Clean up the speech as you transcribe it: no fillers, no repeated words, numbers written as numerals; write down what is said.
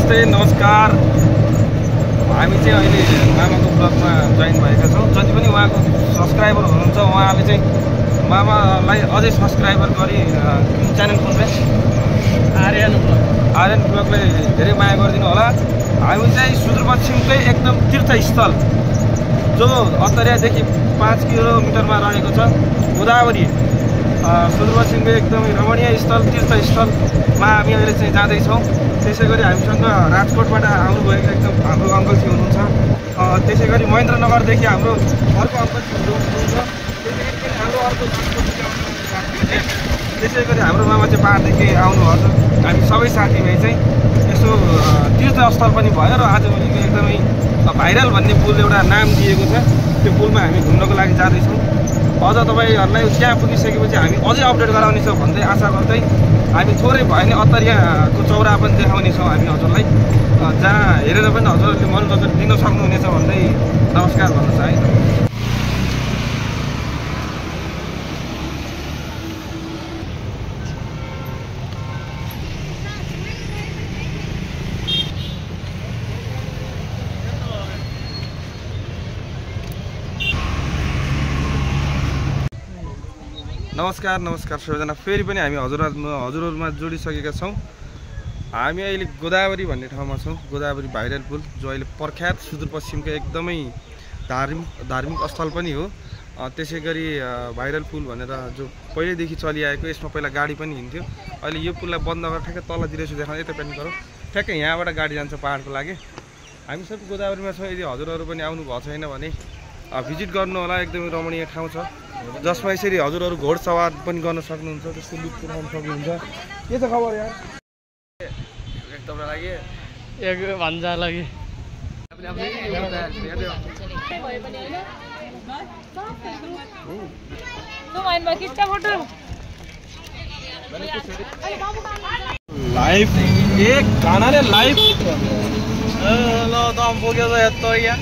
नमस्ते नमस्कार। हामी चाहिँ अहिले मामाको ब्लगमा जोइन भएका छौँ। जति पनि उहाँको सब्सक्राइबर हुनुहुन्छ उहाँले चाहिँ मामालाई अझै सब्सक्राइबर गरी च्यानल खोल्ने आर्यन ब्लगलाई धेरै माया गरिदिनु होला। हामी चाहिँ सुदूरपश्चिमकै एकदम तीर्थस्थल जो अत्तरियादेखि 5 किलोमिटरमा रहेको छ गोदावरी सुदूरपश्चिमको एकदमै रमणीय स्थल तीर्थस्थलमा हामी अहिले चाहिँ जाँदैछौँ। त्यसै गरी हामीसँग राजकोटबाट आउनुभएको एकदम हाम्रो अङ्कल चाहिँ हुनुहुन्छ। त्यसै गरी महेन्द्रनगरदेखि हाम्रो अर्को अङ्कल चाहिँ हुनुहुन्छ। त्यसै गरी हाम्रो मामा चाहिँ पहाडदेखि आउनुभएको छ। हामी सबै साथीभाइ चाहिँ यसो तीर्थस्थल पनि भयो र आजभोलिको एकदमै भाइरल भन्ने पुल एउटा नाम दिएको छ। त्यो पुलमा हामी घुम्नको लागि जाँदैछौँ। अझ तपाईँहरूलाई त्यहाँ पुगिसकेपछि हामी अझै अपडेट गराउनेछौँ भन्दै आशा गर्दै हामी थोरै भयो भने अत्तरियाको चौरा पनि देखाउनेछौँ हामी हजुरलाई, जहाँ हेरेर पनि हजुरहरूले मनोरञ्जन दिन सक्नुहुनेछ भन्दै नमस्कार भन्न चाहे। नमस्कार सबैजना। फेरि पनि हामी हजुरहरूमा जोडिसकेका छौँ। हामी अहिले गोदावरी भन्ने ठाउँमा छौँ। गोदावरी भाइरल पुल जो अहिले प्रख्यात सुदूरपश्चिमको एकदमै धार्मिक स्थल पनि हो। त्यसै गरी भाइरल पुल भनेर जो पहिल्यैदेखि चलिआएको, यसमा पहिला गाडी पनि हिँड्थ्यो। अहिले यो पुललाई बन्द गरेर ठ्याक्कै तलतिर यसो देखाउनु, यता पनि गरौँ, ठ्याक्कै यहाँबाट गाडी जान्छ पहाडको लागि। हामी सब गोदावरीमा छौँ। यदि हजुरहरू पनि आउनु भएको छैन भने भिजिट गर्नु होला। एकदमै रमणीय ठाउँ छ जसमा यसरी हजुरहरू घोडसवार पनि गर्न सक्नुहुन्छ, त्यस्तो लुप्त रहन सक्नुहुन्छ। के छ खबर यार? तपाईँलाई लागि एक भन्जा लागि लाइफ एक गानाले लाइफ ल त पुग्यो त यत्रो यहाँ